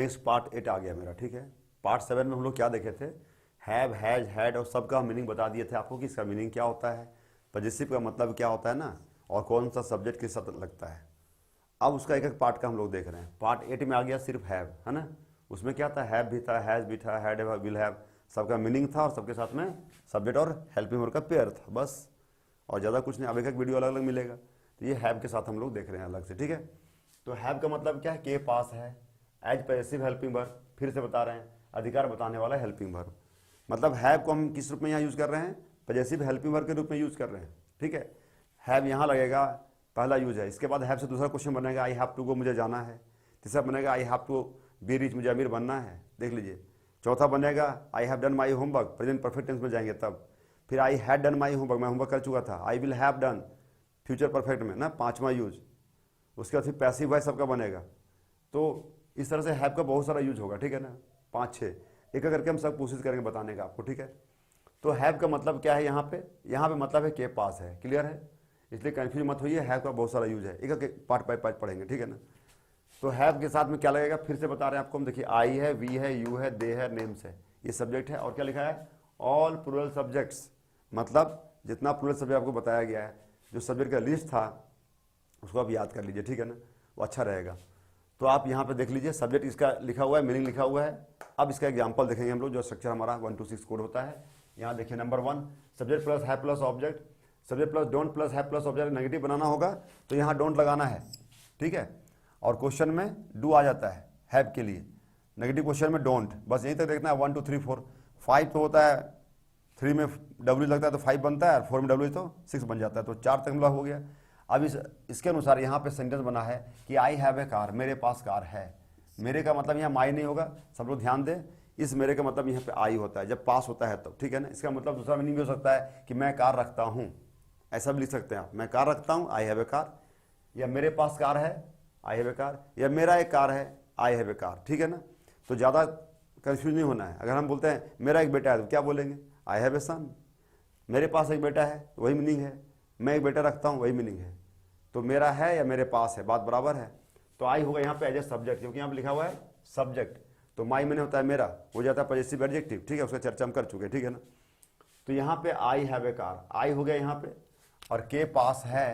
Next part 8 आ गया मेरा, ठीक है। पार्ट 7 में हम लोग क्या देखे थे, हैव, हैज, हैड और सबका मीनिंग बता दिए थे आपको कि इसका मीनिंग क्या होता है, पजेसिव का मतलब क्या होता है ना, और कौन सा सब्जेक्ट किस साथ लगता है। अब उसका एक एक पार्ट का हम लोग देख रहे हैं। पार्ट 8 में आ गया सिर्फ हैव, है ना। उसमें क्या था, हैव भी था, हैज भी था, हैड विल हैव, सबका मीनिंग था और सबके साथ में सब्जेक्ट और हेल्पिंग वर्ब का पेयर था, बस। और ज़्यादा कुछ नहीं। अब एक एक वीडियो अलग अलग मिलेगा। तो ये हैव के साथ हम लोग देख रहे हैं अलग से, ठीक है। तो हैव का मतलब क्या है, के पास है। एज पजेसिव हेल्पिंग वर्ब, फिर से बता रहे हैं, अधिकार बताने वाला हेल्पिंग वर्ब। मतलब हैव को हम किस रूप में यहाँ यूज़ कर रहे हैं, पजेसिव हेल्पिंग वर्ब के रूप में यूज़ कर रहे हैं, ठीक है। हैव यहाँ लगेगा, पहला यूज है। इसके बाद हैव से दूसरा क्वेश्चन बनेगा, आई हैव टू गो, मुझे जाना है। तीसरा बनेगा, I have to be rich, मुझे अमीर बनना है, देख लीजिए। चौथा बनेगा, I have done my homework, present perfect tense में जाएंगे तब। फिर I had done my homework, मैं होमवर्क कर चुका था। I will have done, future perfect में ना, पांचवा यूज। उसके बाद फिर पैसिव वॉइस सबका बनेगा। तो इस तरह से हैव का बहुत सारा यूज होगा, ठीक है ना, 5-6 एक करके हम सब कोशिश करेंगे बताने का आपको, ठीक है। तो हैव का मतलब क्या है यहाँ पे मतलब है के पास है, क्लियर है। इसलिए कंफ्यूज मत होइए, हैव का बहुत सारा यूज है, एक एक पार्ट बाय पार्ट पढ़ेंगे, ठीक है ना। तो हैव के साथ में क्या लगेगा, फिर से बता रहे हैं आपको हम, देखिए आई है, वी है, यू है, दे है, नेम्स है, ये सब्जेक्ट है। और क्या लिखा है, ऑल प्लूरल सब्जेक्ट्स, मतलब जितना प्लूरल सब्जेक्ट आपको बताया गया है, जो सब्जेक्ट का लिस्ट था उसको आप याद कर लीजिए, ठीक है ना, वो अच्छा रहेगा। तो आप यहाँ पे देख लीजिए, सब्जेक्ट इसका लिखा हुआ है, मीनिंग लिखा हुआ है। अब इसका एग्जाम्पल देखेंगे हम लोग, जो स्ट्रक्चर हमारा 1 to 6 कोड होता है। यहाँ देखिए, नंबर 1, सब्जेक्ट प्लस है plus object, subject plus don't plus है प्लस ऑब्जेक्ट नेगेटिव बनाना होगा तो यहाँ डोंट लगाना है, ठीक है। और क्वेश्चन में डू आ जाता है हैव के लिए, नेगेटिव क्वेश्चन में डोंट, बस यहीं तक देखना है। 1 2 3 4 5 तो होता है, 3 में डब्ल्यू लगता है तो 5 बनता है, और 4 में डब्ल्यू तो 6 बन जाता है, तो 4 तक हो गया। अब इसके अनुसार यहाँ पे सेंटेंस बना है कि आई हैव ए कार, मेरे पास कार है। मेरे का मतलब यहाँ माई नहीं होगा, सब लोग ध्यान दें। इस मेरे का मतलब यहाँ पे आई होता है जब पास होता है तब, ठीक है ना। इसका मतलब दूसरा मीनिंग भी हो सकता है कि मैं कार रखता हूँ, ऐसा भी लिख सकते हैं आप, मैं कार रखता हूँ, आई हैव ए कार, या मेरे पास कार है, आई हैव ए कार, या मेरा एक कार है, आई हैव ए कार, ठीक है ना। तो ज़्यादा कंफ्यूज नहीं होना है। अगर हम बोलते हैं मेरा एक बेटा है तो क्या बोलेंगे, आई हैव ए सन। मेरे पास एक बेटा है वही मीनिंग है, मैं एक बेटा रखता हूँ वही मीनिंग है। तो मेरा है या मेरे पास है, बात बराबर है। तो आई होगा यहाँ पे एज ए सब्जेक्ट, क्योंकि यहाँ पे लिखा हुआ है सब्जेक्ट। तो माई मैंने होता है मेरा, हो जाता है पजेसिव एडजेक्टिव, ठीक है, उसका चर्चा हम कर चुके, ठीक है ना। तो यहाँ पे आई हैव ए कार, आई हो गया यहाँ पे, और के पास है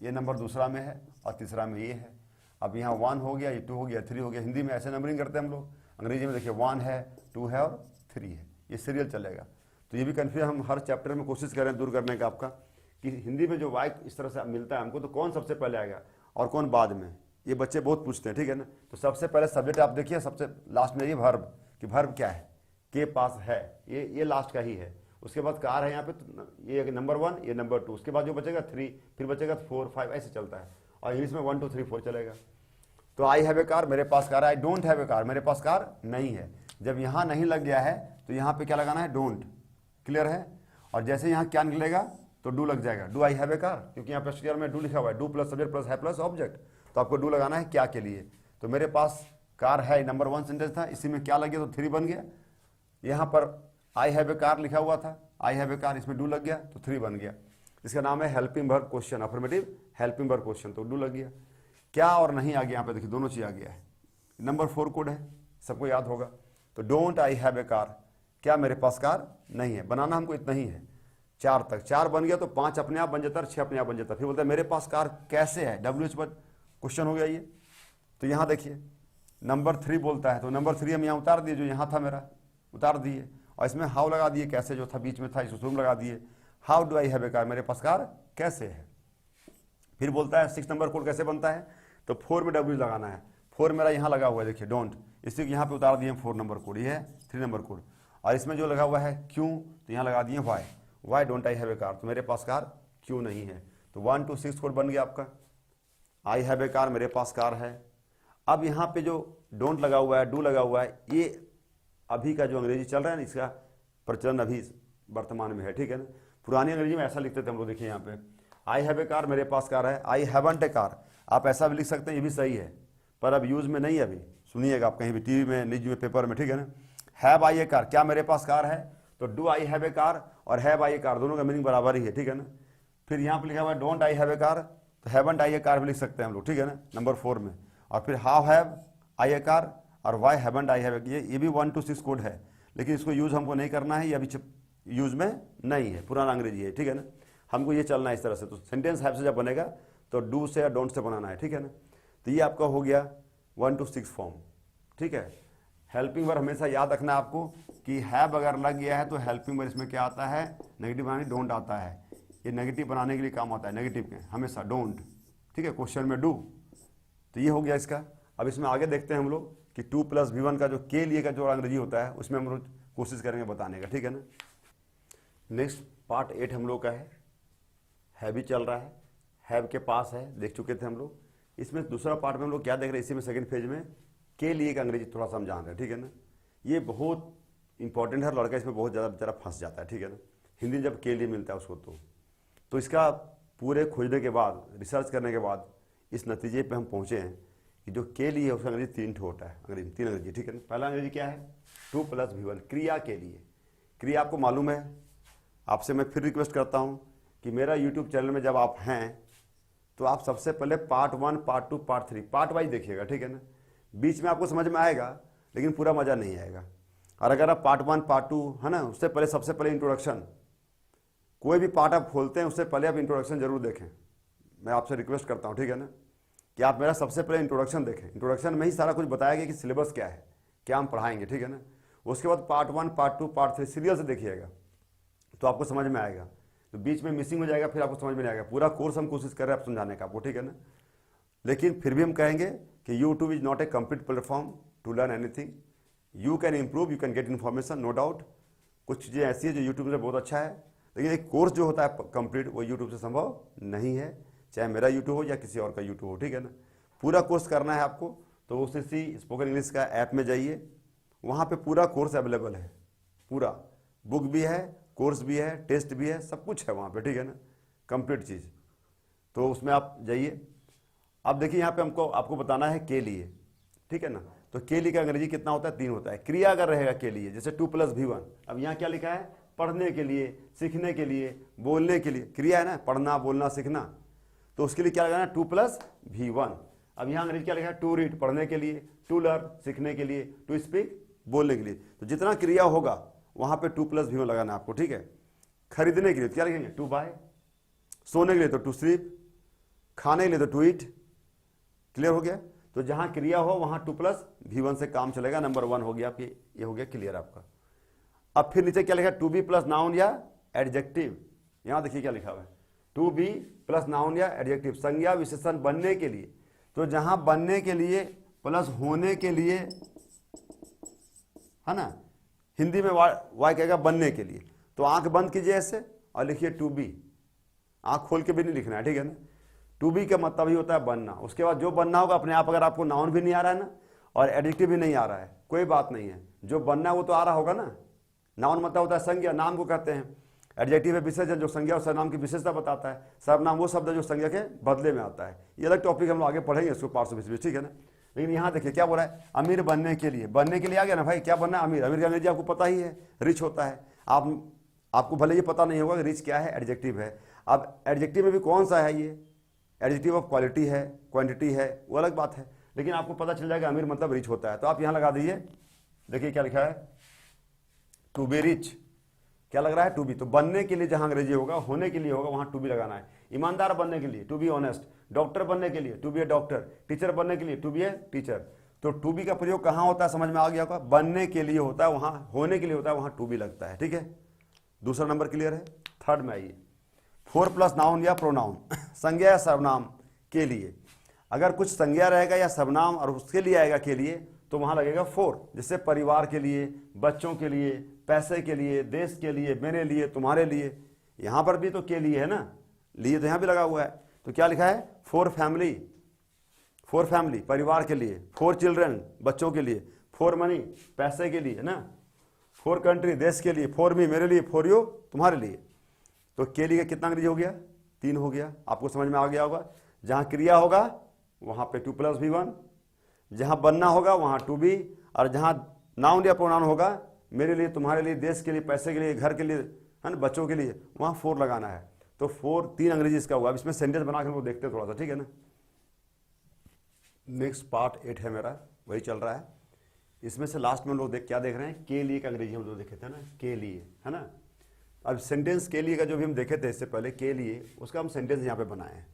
ये नंबर दूसरा में है और तीसरा में ये है। अब यहाँ 1 हो गया, ये 2 हो गया, 3 हो गया। हिंदी में ऐसे नंबरिंग करते हैं हम लोग, अंग्रेजी में देखिए 1 है, 2 है और 3 है, ये सीरियल चलेगा। तो ये भी कन्फ्यूजन हम हर चैप्टर में कोशिश करें दूर करने का आपका, कि हिंदी में जो वाक्य इस तरह से मिलता है हमको, तो कौन सबसे पहले आएगा और कौन बाद में, ये बच्चे बहुत पूछते हैं, ठीक है ना। तो सबसे पहले सब्जेक्ट आप देखिए, सबसे लास्ट में ये वर्ब, कि वर्ब क्या है, के पास है, ये लास्ट का ही है। उसके बाद कार है यहाँ पे, तो ये नंबर 1, ये नंबर 2, उसके बाद जो बचेगा 3, फिर बचेगा 4 5, ऐसे चलता है। और इंग्लिश में 1 2 3 4 चलेगा। तो आई हैव ए कार, मेरे पास कार है, I don't have a car, मेरे पास कार नहीं है। जब यहाँ नहीं लग गया है तो यहाँ पे क्या लगाना है, डोंट, क्लियर है। और जैसे यहाँ क्या निकलेगा तो डू लग जाएगा, do I have a car, क्योंकि यहाँ पे में डू लिखा हुआ है, डू प्लस सब्जेक्ट प्लस है प्लस ऑब्जेक्ट, तो आपको डू लगाना है क्या के लिए। तो मेरे पास कार है, नंबर 1 सेंटेंस था, इसी में क्या लग गया तो 3 बन गया। यहाँ पर आई हैव ए कार लिखा हुआ था, आई हैव ए कार, इसमें डू लग गया तो 3 बन गया। इसका नाम है helping verb question, affirmative helping verb question, तो डू लग गया। क्या और नहीं आ गया, यहाँ पे देखिए दोनों चीज आ गया है। नंबर 4 कोड है, सबको याद होगा। तो don't I have a car, क्या मेरे पास कार नहीं है, बनाना हमको इतना ही है 4 तक। 4 बन गया तो 5 अपने आप बन जाता है, 6 अपने आप बन जाता है। फिर बोलता है मेरे पास कार कैसे है, WH पर क्वेश्चन हो गया ये। तो यहाँ देखिए नंबर 3 बोलता है, तो नंबर 3 हम यहाँ उतार दिए, जो यहाँ था मेरा उतार दिए, और इसमें हाउ लगा दिए, कैसे जो था बीच में था इसको शुरू लगा दिए। How do I have a car, मेरे पास कार कैसे है। फिर बोलता है 6 नंबर कोड कैसे बनता है, तो 4 में W लगाना है। 4 मेरा यहाँ लगा हुआ है, देखिए डोंट, इसलिए यहाँ पे उतार दिए 4 नंबर कोड, ये है 3 नंबर कोड। और इसमें जो लगा हुआ है क्यों, तो यहाँ लगा दिए why don't I have a car, तो मेरे पास कार क्यों नहीं है। तो 1 to 6 कोड बन गया आपका, आई हैव ए कार, मेरे पास कार है। अब यहाँ पे जो डोंट लगा हुआ है, डू लगा हुआ है, ये अभी का जो अंग्रेजी चल रहा है ना, इसका प्रचलन अभी वर्तमान में है, ठीक है ना। पुरानी अंग्रेजी में ऐसा लिखते थे हम लोग, देखिए यहाँ पे आई हैव ए कार, मेरे पास कार है। आई हैवंट ए कार, आप ऐसा भी लिख सकते हैं, ये भी सही है, पर अब यूज में नहीं है अभी। सुनिएगा आप कहीं भी, टीवी में, न्यूज में, पेपर में, ठीक है ना। हैव आई ए कार, क्या मेरे पास कार है, तो do I have a car और हैव आई ए कार दोनों का मीनिंग बराबर ही है, ठीक है ना। फिर यहाँ पे लिखा हुआ है don't I have a car, तो हैवंट आई ए कार भी लिख सकते हैं हम लोग, ठीक है ना, नंबर 4 में। और फिर how have I A car और वाई हैवंट आई हैव, ये भी 1 to 6 कोड है, लेकिन इसको यूज़ हमको नहीं करना है, ये अभी यूज़ में नहीं है, पुराना अंग्रेजी है, ठीक है ना। हमको ये चलना है इस तरह से। तो सेंटेंस हैव से जब बनेगा तो डू से या डोंट से बनाना है, ठीक है ना। तो ये आपका हो गया 1 to 6 फॉर्म, ठीक है। हेल्पिंग वर्ब हमेशा याद रखना है आपको कि हैव अगर लग गया है तो हेल्पिंग वर्ब इसमें क्या आता है, नेगेटिव बनाने, डोंट आता है। ये नेगेटिव बनाने के लिए काम आता है, नेगेटिव के हमेशा डोंट, ठीक है। क्वेश्चन में डू, तो ये हो गया इसका। अब इसमें आगे देखते हैं हम लोग कि 2 + V1 का जो के लिए का जो अंग्रेजी होता है उसमें हम लोग कोशिश करेंगे बताने का, ठीक है ना। नेक्स्ट पार्ट 8 हम लोग का है भी चल रहा है, हैव के पास है, देख चुके थे हम लोग। इसमें दूसरा पार्ट में हम लोग क्या देख रहे हैं, इसी में सेकंड पेज में के लिए का अंग्रेजी थोड़ा सा हम जान रहे हैं, ठीक है ना। ये बहुत इंपॉर्टेंट है, लड़का इसमें बहुत ज़्यादा बेचारा फंस जाता है, ठीक है ना। हिंदी जब के लिए मिलता है उसको तो इसका पूरे खोजने के बाद, रिसर्च करने के बाद इस नतीजे पे हम पहुँचे हैं कि जो के लिए है उसका अंग्रेजी 3 होता है, अंग्रेजी 3 अंग्रेजी, ठीक है ना। पहला अंग्रेजी क्या है, 2 + V1 क्रिया के लिए। क्रिया आपको मालूम है, आपसे मैं फिर रिक्वेस्ट करता हूँ कि मेरा यूट्यूब चैनल में जब आप हैं तो आप सबसे पहले part 1, part 2, part 3 part wise देखिएगा, ठीक है ना। बीच में आपको समझ में आएगा लेकिन पूरा मज़ा नहीं आएगा। और अगर आप पार्ट 1, पार्ट 2 है ना, उससे पहले सबसे पहले इंट्रोडक्शन, कोई भी पार्ट आप खोलते हैं उससे पहले आप इंट्रोडक्शन जरूर देखें, मैं आपसे रिक्वेस्ट करता हूँ, ठीक है ना, कि आप मेरा सबसे पहले इंट्रोडक्शन देखें। इंट्रोडक्शन में ही सारा कुछ बताया गया कि सिलेबस क्या है, क्या हम पढ़ाएंगे, ठीक है ना। उसके बाद पार्ट 1, पार्ट 2, पार्ट 3 सीरियल से देखिएगा तो आपको समझ में आएगा। तो बीच में मिसिंग हो जाएगा, फिर आपको समझ में नहीं आएगा। पूरा कोर्स हम कोशिश कर रहे हैं आप समझाने का आपको, ठीक है ना। लेकिन फिर भी हम कहेंगे कि YouTube is not a complete platform to learn anything. You can improve, you can get information, no doubt. कुछ चीज़ें ऐसी है जो यूट्यूब से बहुत अच्छा है, लेकिन एक कोर्स जो होता है कंप्लीट वो यूट्यूब से संभव नहीं है, चाहे मेरा यूट्यूब हो या किसी और का यूट्यूब हो, ठीक है ना। पूरा कोर्स करना है आपको तो OCC स्पोकन इंग्लिश का ऐप में जाइए, वहाँ पे पूरा कोर्स अवेलेबल है, पूरा बुक भी है, कोर्स भी है, टेस्ट भी है, सब कुछ है वहाँ पे, ठीक है ना, कंप्लीट चीज़। तो उसमें आप जाइए। अब देखिए यहाँ पे हमको आपको बताना है के लिए, ठीक है ना। तो के लिए का अंग्रेजी कितना होता है, 3 होता है। क्रिया अगर रहेगा के लिए, जैसे 2 + V1, अब यहाँ क्या लिखा है, पढ़ने के लिए, सीखने के लिए, बोलने के लिए, क्रिया है ना, पढ़ना, बोलना, सीखना, तो उसके लिए क्या लगाना है, 2 + V1। अब यहाँ अंग्रेजी क्या लिखा है, टू रीड, पढ़ने के लिए, टू लर्न, सीखने के लिए, टू स्पीक, बोलने के लिए। तो जितना क्रिया होगा वहाँ पे 2 + V1 लगाना है आपको, ठीक है। खरीदने के लिए क्या लिखेंगे, टू बाय, सोने के लिए तो टू स्लीप, खाने के लिए तो टू ईट। क्लियर हो गया। तो जहाँ क्रिया हो वहाँ 2 + V1 से काम चलेगा। नंबर 1 हो गया आपकी, ये हो गया क्लियर आपका। अब फिर नीचे क्या लिखा है, टू बी प्लस नाउन या एडजेक्टिव। यहाँ देखिए क्या लिखा हुआ है, टू बी प्लस नाउन या एडजेक्टिव, संज्ञा विशेषण बनने के लिए। तो जहां बनने के लिए प्लस होने के लिए है ना, हिंदी में वाई कहेगा बनने के लिए, तो आंख बंद कीजिए ऐसे और लिखिए टू बी, आंख खोल के भी नहीं लिखना है, ठीक है ना। टू बी का मतलब ही होता है बनना। उसके बाद जो बनना होगा अपने आप, अगर आपको नाउन भी नहीं आ रहा है ना और एडजेक्टिव भी नहीं आ रहा है, कोई बात नहीं है, जो बनना है वो तो आ रहा होगा ना। नाउन मतलब होता है संज्ञा, नाम को कहते हैं। एडजेक्टिव है विशेषण, जो संज्ञा और सर्वनाम की विशेषता बताता है। सर्वनाम वो शब्द है जो संज्ञा के बदले में आता है। ये अलग टॉपिक हम लोग आगे पढ़ेंगे इसको पार्ट ऑफ स्पीच, ठीक है ना। लेकिन यहाँ देखिए क्या बोला है, अमीर बनने के लिए। बनने के लिए आ गया ना भाई, क्या बनना है, अमीर। अमीर का अंग्रेजी आपको पता ही है, रिच होता है। आपको भले ये पता नहीं होगा कि रिच क्या है, एडजेक्टिव है। अब एडजेक्टिव में भी कौन सा है, ये एडजेक्टिव ऑफ क्वालिटी है, क्वांटिटी है, वो अलग बात है, लेकिन आपको पता चल जाएगा अमीर मतलब रिच होता है। तो आप यहाँ लगा दीजिए, देखिए क्या लिखा है, टू बी रिच। क्या लग रहा है, टू बी। तो बनने के लिए जहां अंग्रेजी होगा, होने के लिए होगा, वहां टू बी लगाना है। ईमानदार बनने के लिए टू बी ऑनेस्ट, डॉक्टर बनने के लिए to be a doctor, teacher बनने के लिए टू बी ए टीचर। तो टू बी का प्रयोग कहां होता है, समझ में आ गया होगा, बनने के लिए होता है, वहां होने के लिए होता है, वहां टू बी लगता है, ठीक है। दूसरा नंबर क्लियर है। थर्ड में आइए, 4 + नाउन या प्रोनाउन, संज्ञा या सर्वनाम के लिए। अगर कुछ संज्ञा रहेगा या सर्वनाम और उसके लिए आएगा के लिए, तो वहां लगेगा 4। जैसे परिवार के लिए, बच्चों के लिए, पैसे के लिए, देश के लिए, मेरे लिए, तुम्हारे लिए। यहां पर भी तो के लिए है ना, लिए तो यहां भी लगा हुआ है। तो क्या लिखा है, 4 फैमिली, 4 फैमिली परिवार के लिए, 4 चिल्ड्रन बच्चों के लिए, 4 मनी पैसे के लिए है ना, 4 कंट्री देश के लिए, 4 मी मेरे लिए, 4 यू तुम्हारे लिए। तो के लिए कितना अंग्रेजी हो गया, 3 हो गया। आपको समझ में आ गया होगा। जहां क्रिया होगा वहां पे 2 + V1, जहां बनना होगा वहां टू बी, और जहां नाउन या प्रोनाउन होगा, मेरे लिए, तुम्हारे लिए, देश के लिए, पैसे के लिए, घर के लिए है ना, बच्चों के लिए, वहां 4 लगाना है। तो 4 3 अंग्रेजी इसका हुआ। अब इसमें सेंटेंस बना के हम लोग देखते हैं थोड़ा सा, ठीक है ना। नेक्स्ट पार्ट 8 है मेरा, वही चल रहा है। इसमें से लास्ट में लोग क्या देख रहे हैं, के लिए का अंग्रेजी हम लोग देखे थे ना, के लिए, है ना। अब सेंटेंस के लिए का जो भी हम देखे थे इससे पहले, के लिए, उसका हम सेंटेंस यहाँ पे बनाए हैं।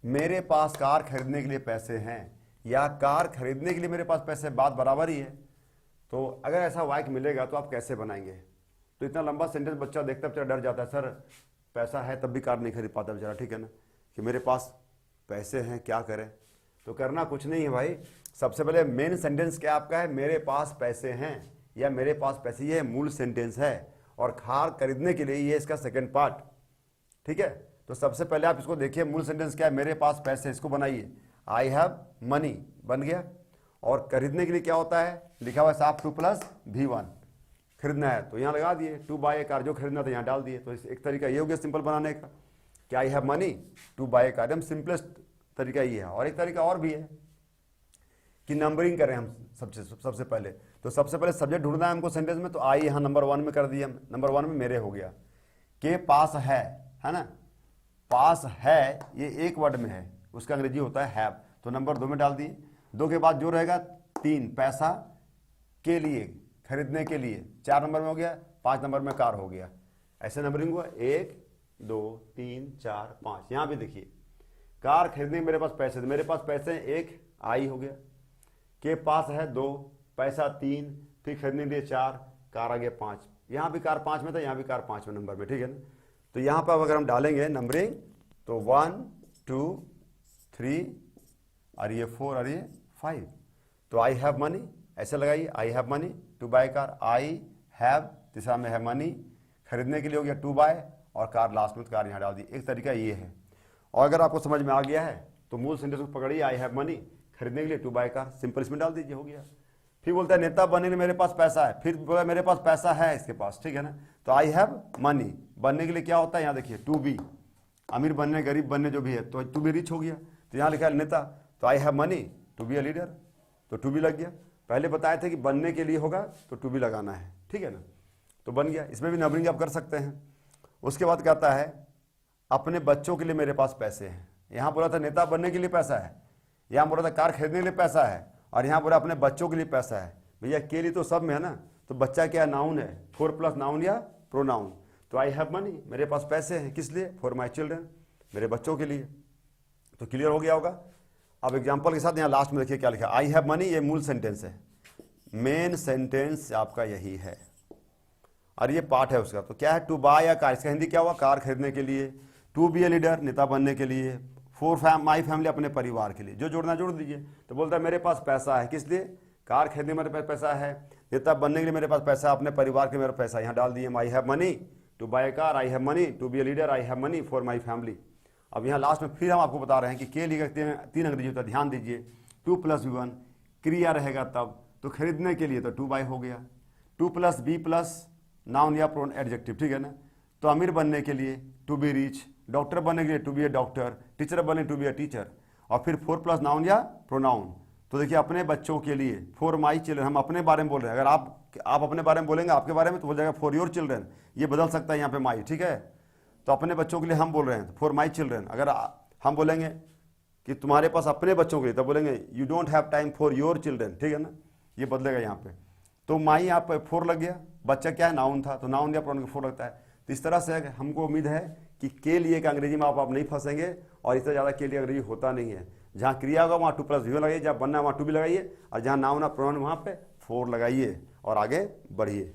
मेरे पास कार खरीदने के लिए पैसे हैं, या कार खरीदने के लिए मेरे पास पैसे, बात बराबर ही है। तो अगर ऐसा वाक्य मिलेगा तो आप कैसे बनाएंगे। तो इतना लंबा सेंटेंस बच्चा देखता बेचारा डर जाता है, सर पैसा है तब भी कार नहीं खरीद पाता बेचारा, ठीक है ना, कि मेरे पास पैसे हैं क्या करें। तो करना कुछ नहीं है भाई, सबसे पहले मेन सेंटेंस क्या आपका है, मेरे पास पैसे हैं या मेरे पास पैसे, ये मूल सेंटेंस है, और कार खरीदने के लिए ये इसका सेकंड पार्ट, ठीक है। तो सबसे पहले आप इसको देखिए, मूल सेंटेंस क्या है, मेरे पास पैसे, इसको बनाइए, आई हैव मनी, बन गया। और खरीदने के लिए क्या होता है, लिखा हुआ है साफ 2 + V1, खरीदना है तो यहाँ लगा दिए, टू बाय ए कार, जो खरीदना था यहाँ डाल दिए। तो एक तरीका ये हो गया सिंपल बनाने का, कि I have money to buy a car, एकदम सिंपलेस्ट तरीका ये है। और एक तरीका और भी है कि नंबरिंग करें हम सबसे पहले। तो सबसे पहले सब्जेक्ट ढूंढना है हमको सेंटेंस में, तो आई यहाँ नंबर 1 में कर दिया, नंबर 1 में मेरे हो गया, के पास है ना, पास है ये एक वर्ड में है, उसका अंग्रेजी होता है हैव, तो नंबर 2 में डाल दिए। 2 के बाद जो रहेगा 3, पैसा के लिए, खरीदने के लिए, 4 नंबर में हो गया, 5 नंबर में कार हो गया। ऐसे नंबरिंग हुआ 1 2 3 4 5। यहाँ भी देखिए, कार खरीदने के मेरे पास पैसे, तो मेरे पास पैसे हैं 1, आई हो गया, के पास है 2, पैसा 3, फिर खरीदने के लिए 4, कार आ गया 5। यहाँ भी कार 5 में था, यहाँ भी कार 5वें नंबर में, ठीक है ना। तो यहाँ पर अगर हम डालेंगे नंबरिंग, तो 1 2 3 और ये 4 और ये 5। तो आई हैव मनी, ऐसे लगाइए, I have money to buy car, I have तीसरा में है मनी, खरीदने के लिए हो गया टू बाय, और कार लास्ट में, तो कार यहाँ डाल दी। एक तरीका ये है। और अगर आपको समझ में आ गया है तो मूल सेंटेंस को पकड़िए, आई हैव मनी, खरीदने के लिए टू बाय कार, सिंपल इसमें डाल दीजिए, हो गया। फिर बोलता है नेता बनने के लिए मेरे पास पैसा है, फिर बोला मेरे पास पैसा है इसके पास, ठीक है ना। तो आई हैव मनी, बनने के लिए क्या होता है, यहाँ देखिए टू बी, अमीर बनने गरीब बनने जो भी है, तो टू बी रिच हो गया। तो यहाँ लिखा है नेता, तो I have money to be a leader, तो टू बी लग गया। पहले बताए थे कि बनने के लिए होगा तो टू बी लगाना है, ठीक है ना, तो बन गया। इसमें भी नंबरिंग आप कर सकते हैं। उसके बाद कहता है अपने बच्चों के लिए मेरे पास पैसे हैं। यहाँ बोला था नेता बनने के लिए पैसा है, यहाँ बोला था कार खरीदने के लिए पैसा है, और यहाँ बोला अपने बच्चों के लिए पैसा है। भैया के लिए तो सब में है ना, तो बच्चा क्या नाउन है, 4 + नाउन या प्रोनाउन। तो आई हैव मनी, मेरे पास पैसे हैं, किस लिए, फॉर माई चिल्ड्रन, मेरे बच्चों के लिए। तो क्लियर हो गया होगा। अब एग्जाम्पल के साथ यहाँ लास्ट में देखिए क्या लिखा, आई हैव मनी, ये मूल सेंटेंस है, मेन सेंटेंस आपका यही है, और ये पार्ट है उसका। तो क्या है, टू बाय या कार, इसका हिंदी क्या हुआ, कार खरीदने के लिए, टू बी ए लीडर, नेता बनने के लिए, फॉर माई फैमिली, अपने परिवार के लिए, जो जोड़ना जोड़ दीजिए। तो बोलता है मेरे पास पैसा है, किस लिए, कार खरीदने मेरे पास पैसा है, नेता बनने के लिए मेरे पास पैसा है, अपने परिवार के मेरा पैसा, यहाँ डाल दिए, I have money to buy a car, I have money to be a leader, I have money for my family. अब यहाँ लास्ट में फिर हम आपको बता रहे हैं कि के लिए 3 अंग्रेजी होता है, ध्यान दीजिए, 2 + V1 क्रिया रहेगा तब, तो खरीदने के लिए तो टू बाय हो गया, 2 + B + नाउन या प्रोनाउन एडजेक्टिव, ठीक है ना। तो अमीर बनने के लिए टू बी रिच, डॉक्टर बनने के लिए to be a doctor, teacher बनने टू बी ए टीचर, और फिर 4 + नाउन या प्रोनाउन। तो देखिए अपने बच्चों के लिए, फॉर माई चिल्ड्रन, हम अपने बारे में बोल रहे हैं। अगर आप अपने बारे में बोलेंगे आपके बारे में, तो हो जाएगा फॉर योर चिल्ड्रन, ये बदल सकता है यहाँ पे माई, ठीक है। तो अपने बच्चों के लिए हम बोल रहे हैं, फॉर माई चिल्ड्रन। अगर हम बोलेंगे कि तुम्हारे पास अपने बच्चों के लिए, तब बोलेंगे you don't have time for your children, ठीक है ना, ये बदलेगा यहाँ पे। तो माई यहाँ पे 4 लग गया, बच्चा क्या है, नाउन था, तो नाउन या प्रोनाउन 4 लगता है। तो इस तरह से हमको उम्मीद है कि के लिए का अंग्रेजी में आप नहीं फंसेंगे, और इससे ज़्यादा के लिए अंग्रेजी होता नहीं है। जहाँ क्रिया होगा वहाँ 2 + V1 लगाइए, जहाँ बनना है वहाँ टू भी लगाइए, और जहाँ नाउन या प्रोनाउन वहाँ पे 4 लगाइए, और आगे बढ़िए।